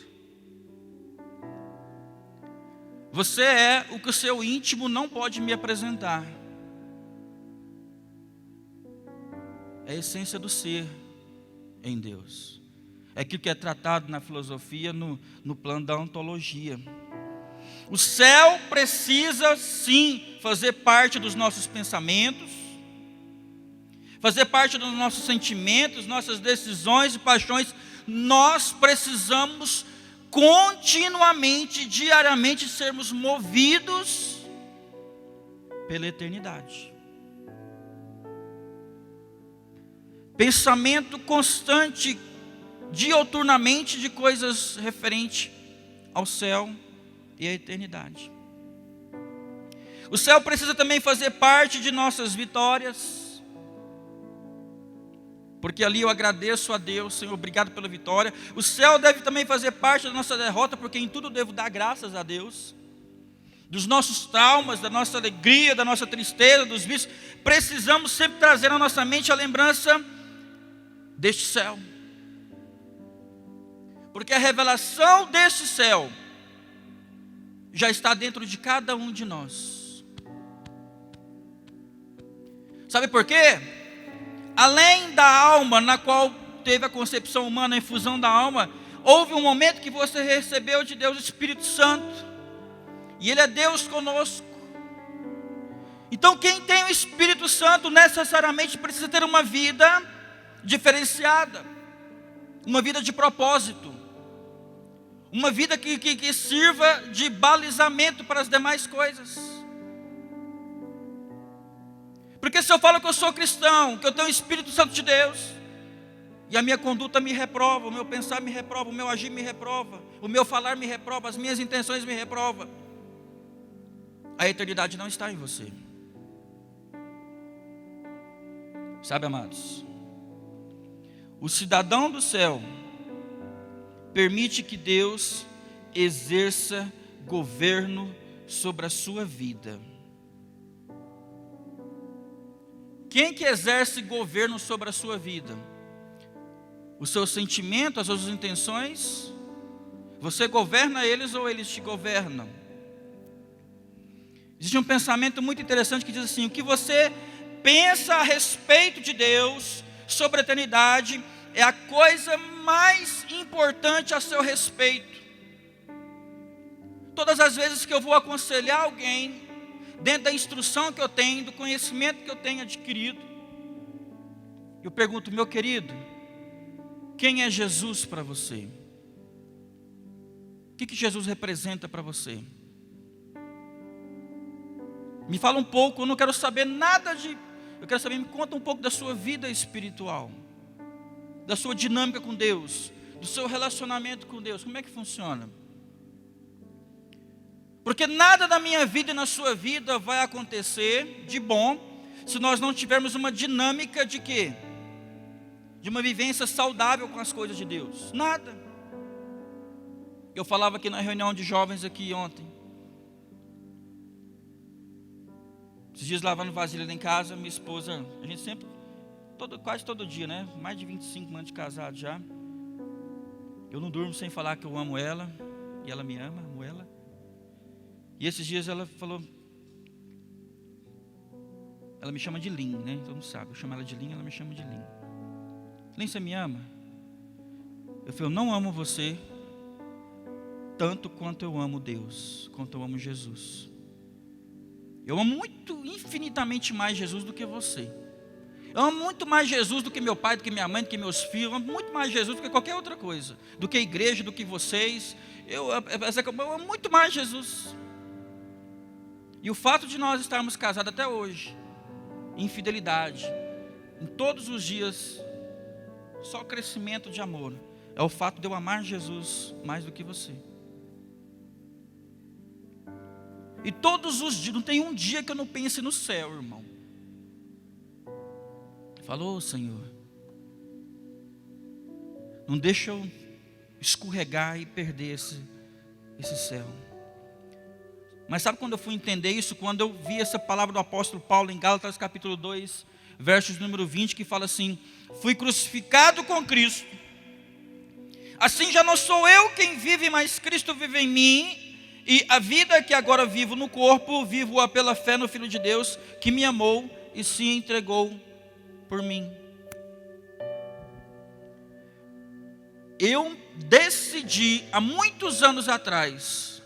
Você é o que o seu íntimo não pode me apresentar. É a essência do ser em Deus. É aquilo que é tratado na filosofia, no plano da ontologia. O céu precisa sim fazer parte dos nossos pensamentos, fazer parte dos nossos sentimentos, nossas decisões e paixões. Nós precisamos continuamente, diariamente, sermos movidos pela eternidade. Pensamento constante, dioturnamente, de coisas referentes ao céu e à eternidade. O céu precisa também fazer parte de nossas vitórias, porque ali eu agradeço a Deus: Senhor, obrigado pela vitória. O céu deve também fazer parte da nossa derrota, porque em tudo devo dar graças a Deus. Dos nossos traumas, da nossa alegria, da nossa tristeza, dos vícios, precisamos sempre trazer na nossa mente a lembrança deste céu, porque a revelação deste céu já está dentro de cada um de nós. Sabe por quê? Além da alma, na qual teve a concepção humana, a infusão da alma, houve um momento que você recebeu de Deus o Espírito Santo, e Ele é Deus conosco. Então quem tem o Espírito Santo necessariamente precisa ter uma vida diferenciada, uma vida de propósito, uma vida que sirva de balizamento para as demais coisas. Porque se eu falo que eu sou cristão, que eu tenho o Espírito Santo de Deus, e a minha conduta me reprova, o meu pensar me reprova, o meu agir me reprova, o meu falar me reprova, as minhas intenções me reprova, a eternidade não está em você. Sabe, amados, o cidadão do céu permite que Deus exerça governo sobre a sua vida. Quem que exerce governo sobre a sua vida? O seu sentimento, as suas intenções? Você governa eles ou eles te governam? Existe um pensamento muito interessante que diz assim: o que você pensa a respeito de Deus, sobre a eternidade, é a coisa mais importante a seu respeito. Todas as vezes que eu vou aconselhar alguém, dentro da instrução que eu tenho, do conhecimento que eu tenho adquirido, eu pergunto: meu querido, quem é Jesus para você? O que Jesus representa para você? Me fala um pouco, eu não quero saber nada eu quero saber, me conta um pouco da sua vida espiritual, da sua dinâmica com Deus, do seu relacionamento com Deus, como é que funciona? Porque nada da minha vida e na sua vida vai acontecer de bom, se nós não tivermos uma dinâmica de quê? De uma vivência saudável com as coisas de Deus. Nada. Eu falava aqui na reunião de jovens aqui ontem. Esses dias lavando vasilha lá em casa, minha esposa, a gente sempre, quase todo dia, né? Mais de 25 anos de casado já. Eu não durmo sem falar que eu amo ela, e ela me ama, amo ela. E esses dias ela falou, ela me chama de Lin, né? Todo mundo sabe, eu chamo ela de Lin, ela me chama de Lin. Lin, você me ama? Eu falei: eu não amo você tanto quanto eu amo Deus, quanto eu amo Jesus. Eu amo muito, infinitamente mais Jesus do que você. Eu amo muito mais Jesus do que meu pai, do que minha mãe, do que meus filhos. Eu amo muito mais Jesus do que qualquer outra coisa. Do que a igreja, do que vocês. Eu amo muito mais Jesus. E o fato de nós estarmos casados até hoje, em fidelidade, em todos os dias, só crescimento de amor, é o fato de eu amar Jesus mais do que você. E todos os dias, não tem um dia que eu não pense no céu, irmão. Falou: Senhor, não deixa eu escorregar e perder esse céu. Mas sabe quando eu fui entender isso? Quando eu vi essa palavra do apóstolo Paulo em Gálatas capítulo 2, versos número 20, que fala assim: fui crucificado com Cristo, assim já não sou eu quem vive, mas Cristo vive em mim. E a vida que agora vivo no corpo, vivo-a pela fé no Filho de Deus, que me amou e se entregou por mim. Eu decidi, há muitos anos atrás,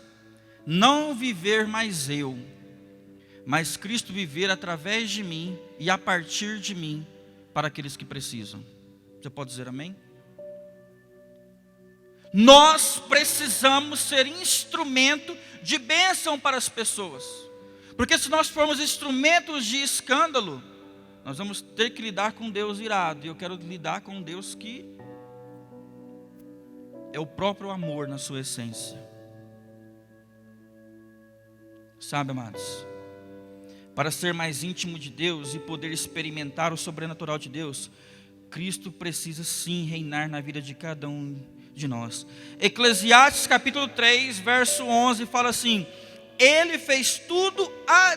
não viver mais eu, mas Cristo viver através de mim e a partir de mim, para aqueles que precisam. Você pode dizer amém? Nós precisamos ser instrumento de bênção para as pessoas. Porque se nós formos instrumentos de escândalo, nós vamos ter que lidar com Deus irado. E eu quero lidar com um Deus que é o próprio amor na sua essência. Sabe, amados, para ser mais íntimo de Deus e poder experimentar o sobrenatural de Deus, Cristo precisa sim reinar na vida de cada um de nós. Eclesiastes capítulo 3, verso 11 fala assim: Ele fez tudo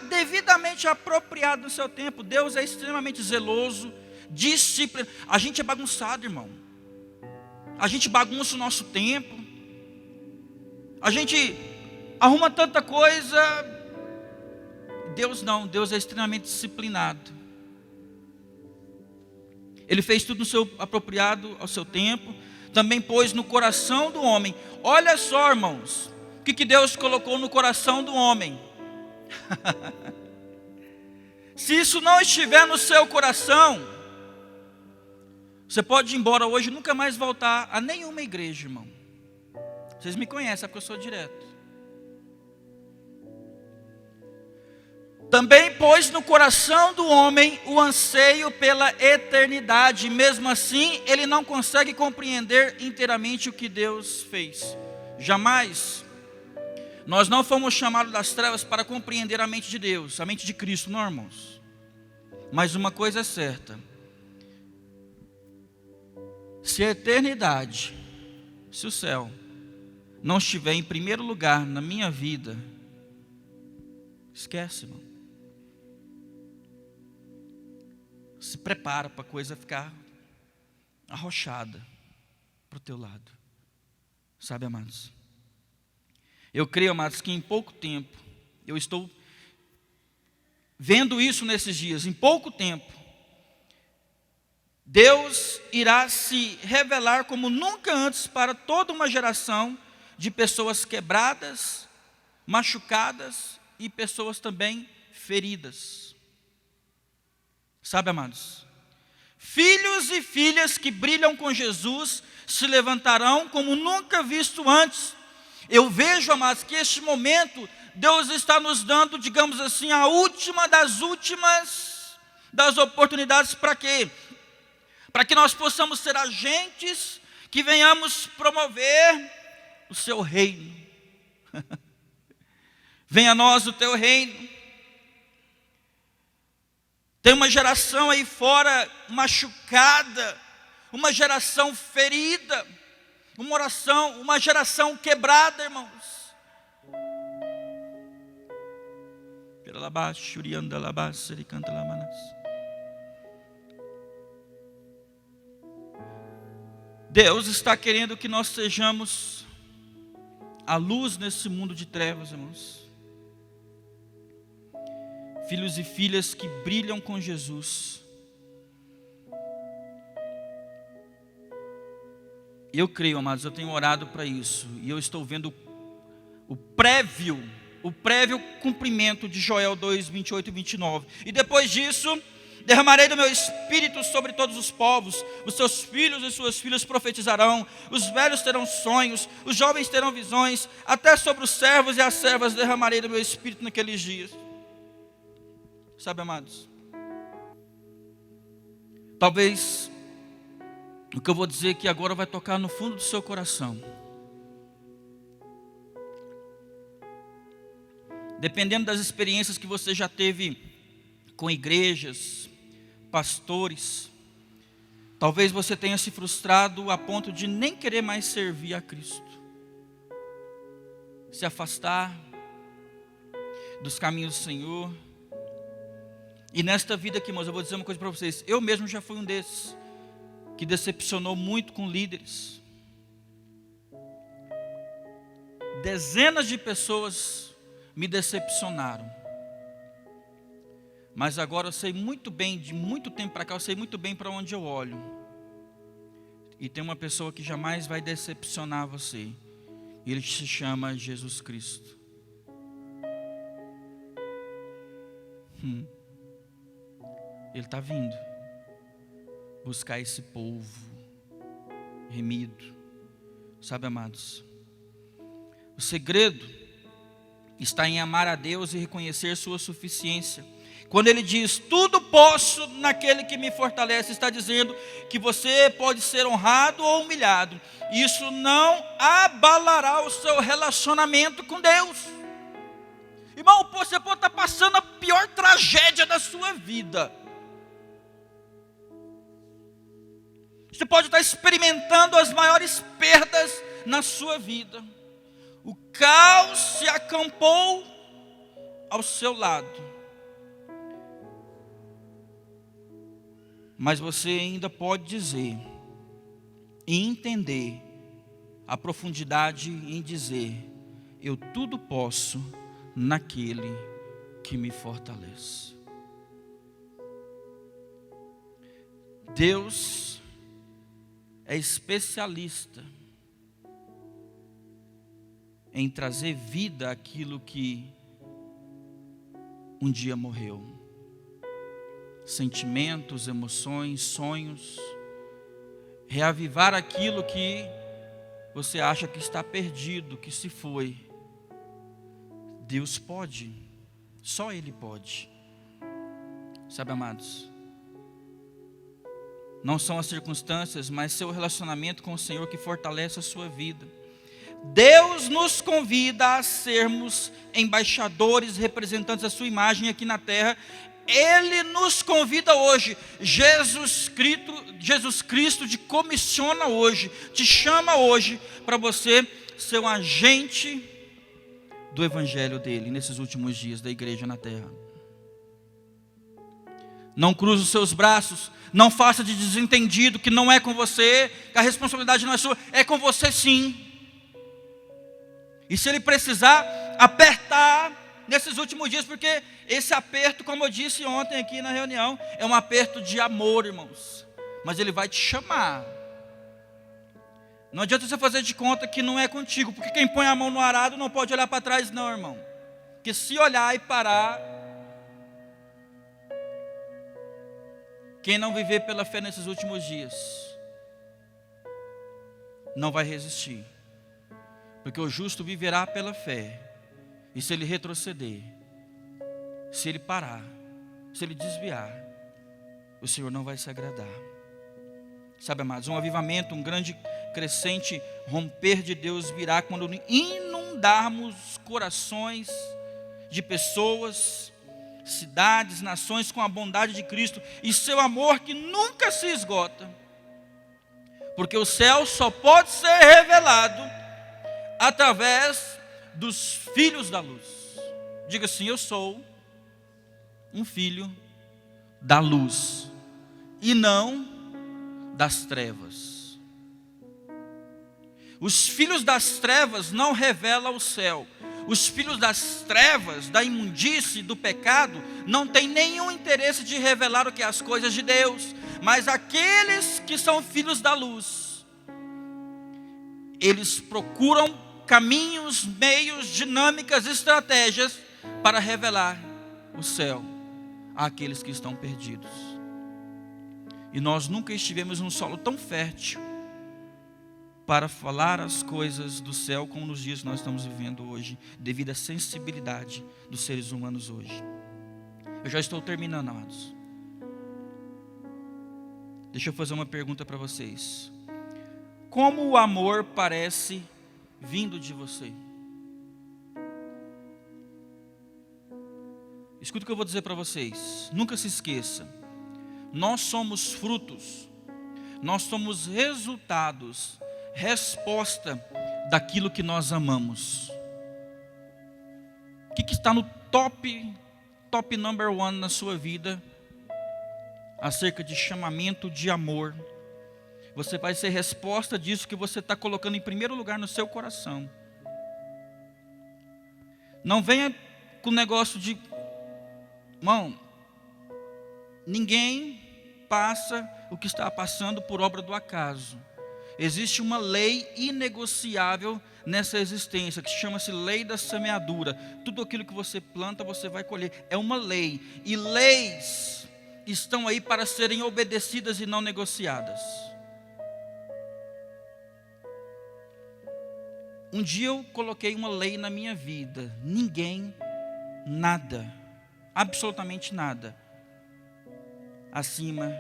devidamente apropriado no seu tempo. Deus é extremamente zeloso, disciplinado. A gente é bagunçado, irmão. A gente bagunça o nosso tempo. A gente arruma tanta coisa. Deus não, Deus é extremamente disciplinado. Ele fez tudo no seu apropriado ao seu tempo. Também pôs no coração do homem. Olha só, irmãos, o que Deus colocou no coração do homem. Se isso não estiver no seu coração, você pode ir embora hoje e nunca mais voltar a nenhuma igreja, irmão. Vocês me conhecem, sabe que eu sou direto. Também pôs no coração do homem o anseio pela eternidade. Mesmo assim, ele não consegue compreender inteiramente o que Deus fez. Jamais. Nós não fomos chamados das trevas para compreender a mente de Deus, a mente de Cristo, não, irmãos. Mas uma coisa é certa: se a eternidade, se o céu não estiver em primeiro lugar na minha vida, esquece, irmão. Se prepara para a coisa ficar arrochada para o teu lado. Sabe, amados? Eu creio, amados, que em pouco tempo, eu estou vendo isso nesses dias, em pouco tempo, Deus irá se revelar como nunca antes para toda uma geração de pessoas quebradas, machucadas e pessoas também feridas. Sabe, amados? Filhos e filhas que brilham com Jesus se levantarão como nunca visto antes. Eu vejo, amados, que este momento Deus está nos dando, digamos assim, a última das últimas das oportunidades para quê? Para que nós possamos ser agentes que venhamos promover o seu reino. Venha a nós o teu reino. Tem uma geração aí fora machucada, uma geração ferida, uma geração quebrada, irmãos. Deus está querendo que nós sejamos a luz nesse mundo de trevas, irmãos. Filhos e filhas que brilham com Jesus. Eu creio, amados, eu tenho orado para isso. E eu estou vendo o prévio cumprimento de Joel 2, 28 e 29. E depois disso, derramarei do meu espírito sobre todos os povos. Os seus filhos e suas filhas profetizarão. Os velhos terão sonhos. Os jovens terão visões. Até sobre os servos e as servas derramarei do meu espírito naqueles dias. Sabe, amados? Talvez o que eu vou dizer aqui agora vai tocar no fundo do seu coração. Dependendo das experiências que você já teve com igrejas, pastores, talvez você tenha se frustrado a ponto de nem querer mais servir a Cristo. Se afastar dos caminhos do Senhor. E nesta vida aqui, irmãos, eu vou dizer uma coisa para vocês. Eu mesmo já fui um desses que decepcionou muito com líderes. Dezenas de pessoas me decepcionaram. Mas agora eu sei muito bem, de muito tempo para cá, eu sei muito bem para onde eu olho. E tem uma pessoa que jamais vai decepcionar você. Ele se chama Jesus Cristo. Ele está vindo buscar esse povo remido. Sabe, amados? O segredo está em amar a Deus e reconhecer sua suficiência. Quando ele diz, tudo posso naquele que me fortalece, está dizendo que você pode ser honrado ou humilhado. Isso não abalará o seu relacionamento com Deus. Irmão, você pode estar passando a pior tragédia da sua vida. Você pode estar experimentando as maiores perdas na sua vida. O caos se acampou ao seu lado. Mas você ainda pode dizer e entender a profundidade em dizer, eu tudo posso naquele que me fortalece. Deus é especialista em trazer vida àquilo que um dia morreu. Sentimentos, emoções, sonhos, reavivar aquilo que você acha que está perdido, que se foi. Deus pode, só Ele pode. Sabe, amados? Não são as circunstâncias, mas seu relacionamento com o Senhor que fortalece a sua vida. Deus nos convida a sermos embaixadores, representantes da sua imagem aqui na terra. Ele nos convida hoje. Jesus Cristo te comissiona hoje, te chama hoje para você ser um agente do evangelho dele nesses últimos dias da igreja na terra. Não cruze os seus braços, não faça de desentendido que não é com você, que a responsabilidade não é sua, é com você sim. E se ele precisar apertar nesses últimos dias, porque esse aperto, como eu disse ontem aqui na reunião, é um aperto de amor, irmãos. Mas ele vai te chamar. Não adianta você fazer de conta que não é contigo, porque quem põe a mão no arado não pode olhar para trás não, irmão. Porque se olhar e parar, quem não viver pela fé nesses últimos dias, não vai resistir. Porque o justo viverá pela fé. E se ele retroceder, se ele parar, se ele desviar, o Senhor não vai se agradar. Sabe, amados, um avivamento, um grande crescente romper de Deus virá quando inundarmos corações de pessoas, cidades, nações com a bondade de Cristo e seu amor que nunca se esgota. Porque o céu só pode ser revelado através dos filhos da luz. Diga assim: eu sou um filho da luz e não das trevas. Os filhos das trevas não revelam o céu. Os filhos das trevas, da imundície, do pecado, não têm nenhum interesse de revelar o que é as coisas de Deus. Mas aqueles que são filhos da luz, eles procuram caminhos, meios, dinâmicas, estratégias para revelar o céu àqueles que estão perdidos. E nós nunca estivemos num solo tão fértil para falar as coisas do céu como nos dias que nós estamos vivendo hoje, devido à sensibilidade dos seres humanos hoje. Eu já estou terminando, amados. Deixa eu fazer uma pergunta para vocês. Como o amor parece vindo de você? Escuta o que eu vou dizer para vocês. Nunca se esqueça. Nós somos frutos. Nós somos resultados, resposta daquilo que nós amamos. O que está no top number one na sua vida acerca de chamamento de amor? Você vai ser resposta disso que você está colocando em primeiro lugar no seu coração. Não venha com o negócio de, irmão, ninguém passa o que está passando por obra do acaso. Existe uma lei inegociável nessa existência, que chama-se lei da semeadura. Tudo aquilo que você planta, você vai colher. É uma lei. E leis estão aí para serem obedecidas e não negociadas. Um dia eu coloquei uma lei na minha vida. Ninguém, nada, absolutamente nada, acima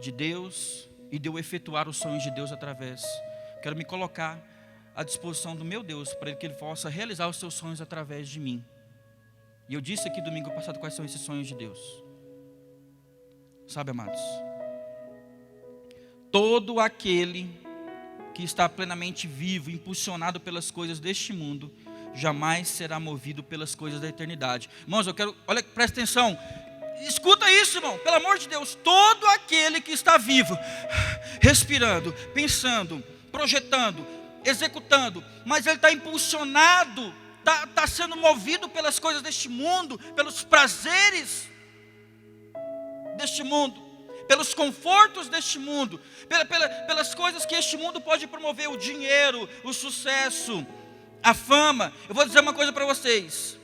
de Deus e de eu efetuar os sonhos de Deus através. Quero me colocar à disposição do meu Deus para que Ele possa realizar os seus sonhos através de mim. E eu disse aqui domingo passado quais são esses sonhos de Deus. Sabe, amados, todo aquele que está plenamente vivo, impulsionado pelas coisas deste mundo, jamais será movido pelas coisas da eternidade. Irmãos, olha, presta atenção, escuta isso, irmão, pelo amor de Deus. Todo aquele que está vivo, respirando, pensando, projetando, executando, mas ele está impulsionado, está sendo movido pelas coisas deste mundo, pelos prazeres deste mundo, pelos confortos deste mundo, pelas coisas que este mundo pode promover, o dinheiro, o sucesso, a fama. Eu vou dizer uma coisa para vocês: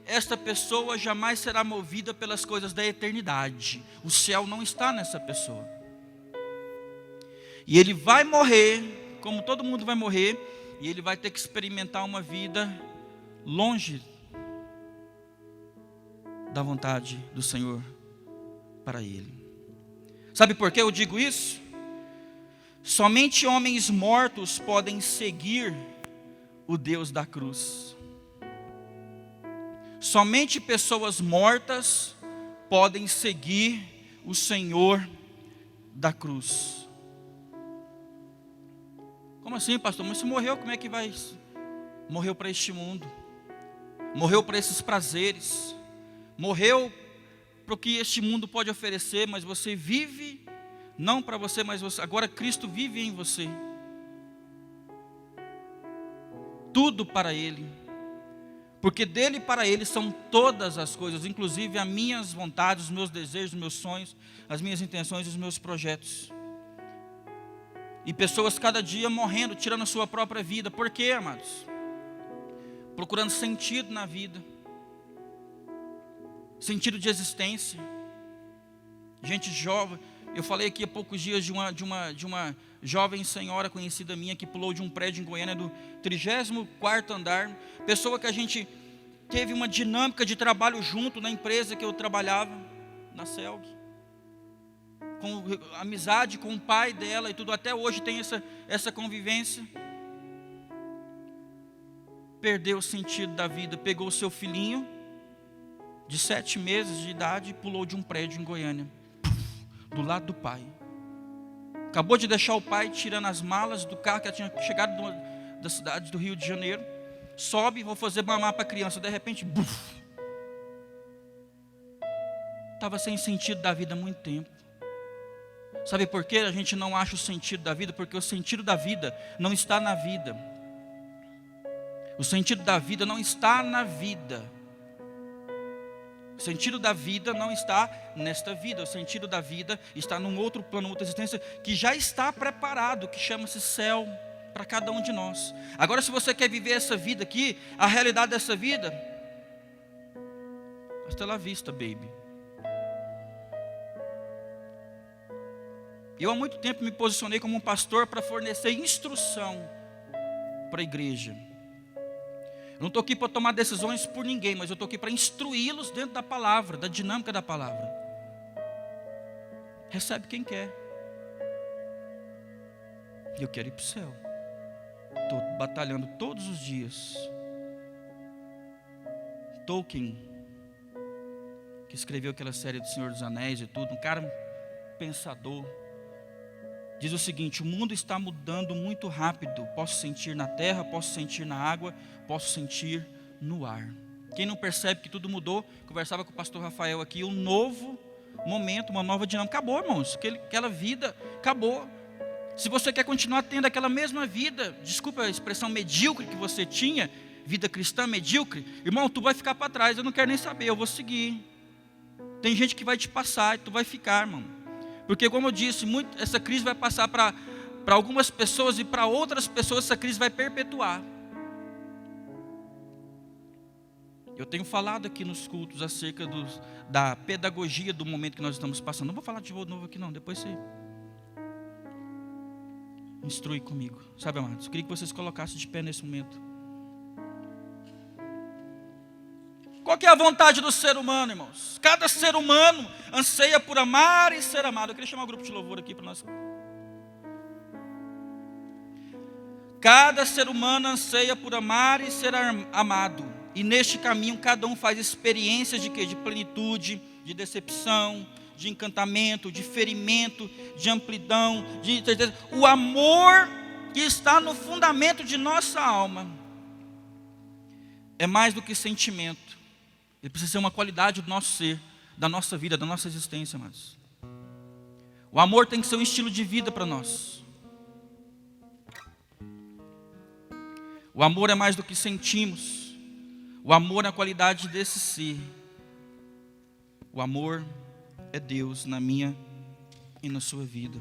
esta pessoa jamais será movida pelas coisas da eternidade. O céu não está nessa pessoa. E ele vai morrer, como todo mundo vai morrer, e ele vai ter que experimentar uma vida longe da vontade do Senhor para ele. Sabe por que eu digo isso? Somente homens mortos podem seguir o Deus da cruz. Somente pessoas mortas podem seguir o Senhor da cruz. Como assim, pastor? Mas se morreu, como é que vai? Morreu para este mundo, morreu para esses prazeres, morreu para o que este mundo pode oferecer, mas você vive, não para você, mas você, agora Cristo vive em você. tudo para Ele, porque dele e para Ele são todas as coisas, inclusive as minhas vontades, os meus desejos, os meus sonhos, as minhas intenções e os meus projetos. E pessoas cada dia morrendo, tirando a sua própria vida. Por quê, amados? Procurando sentido na vida, sentido de existência. Gente jovem, eu falei aqui há poucos dias de uma jovem senhora conhecida minha que pulou de um prédio em Goiânia do 34º andar. Pessoa que a gente teve uma dinâmica de trabalho junto na empresa que eu trabalhava, na Celg. Com amizade com o pai dela e tudo, até hoje tem essa convivência. Perdeu o sentido da vida, pegou o seu filhinho de 7 meses de idade e pulou de um prédio em Goiânia, do lado do pai. Acabou de deixar o pai tirando as malas do carro, que tinha chegado da cidade do Rio de Janeiro. Sobe, vou fazer mamar para a criança. De repente, estava sem sentido da vida há muito tempo. Sabe por que a gente não acha o sentido da vida? Porque o sentido da vida não está na vida. O sentido da vida não está na vida. O sentido da vida não está nesta vida. O sentido da vida está num outro plano, outra existência, que já está preparado, que chama-se céu, para cada um de nós. Agora, se você quer viver essa vida aqui, a realidade dessa vida, hasta la vista, baby. Eu há muito tempo me posicionei como um pastor para fornecer instrução para a igreja. Eu não estou aqui para tomar decisões por ninguém, mas eu estou aqui para instruí-los dentro da palavra, da dinâmica da palavra. Recebe quem quer. Eu quero ir para o céu. Estou batalhando todos os dias. Tolkien, que escreveu aquela série do Senhor dos Anéis e tudo, um cara pensador, diz o seguinte: o mundo está mudando muito rápido. Posso sentir na terra, posso sentir na água, posso sentir no ar. Quem não percebe que tudo mudou, conversava com o pastor Rafael aqui, um novo momento, uma nova dinâmica. Acabou, irmãos, aquela vida acabou. Se você quer continuar tendo aquela mesma vida, desculpa a expressão medíocre que você tinha, vida cristã medíocre, irmão, tu vai ficar para trás, eu não quero nem saber, eu vou seguir. Tem gente que vai te passar e tu vai ficar, irmão. Porque, como eu disse, essa crise vai passar para algumas pessoas e para outras pessoas essa crise vai perpetuar. Eu tenho falado aqui nos cultos acerca da pedagogia do momento que nós estamos passando. Não vou falar de novo aqui não, depois você instrui comigo. Sabe, amados, eu queria que vocês colocassem de pé nesse momento. Qual que é a vontade do ser humano, irmãos? Cada ser humano anseia por amar e ser amado. Eu queria chamar o grupo de louvor aqui para nós. Cada ser humano anseia por amar e ser amado. E neste caminho cada um faz experiências de quê? De plenitude, de decepção, de encantamento, de ferimento, de amplidão, de certeza. O amor que está no fundamento de nossa alma é mais do que sentimento. Ele precisa ser uma qualidade do nosso ser, da nossa vida, da nossa existência, amados. O amor tem que ser um estilo de vida para nós. O amor é mais do que sentimos. O amor é a qualidade desse ser. O amor é Deus na minha e na sua vida.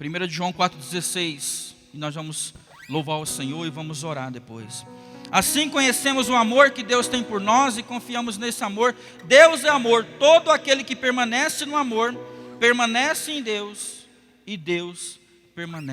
1 João 4,16. E nós vamos louvar o Senhor e vamos orar depois. Assim conhecemos o amor que Deus tem por nós e confiamos nesse amor. Deus é amor. Todo aquele que permanece no amor, permanece em Deus e Deus permanece.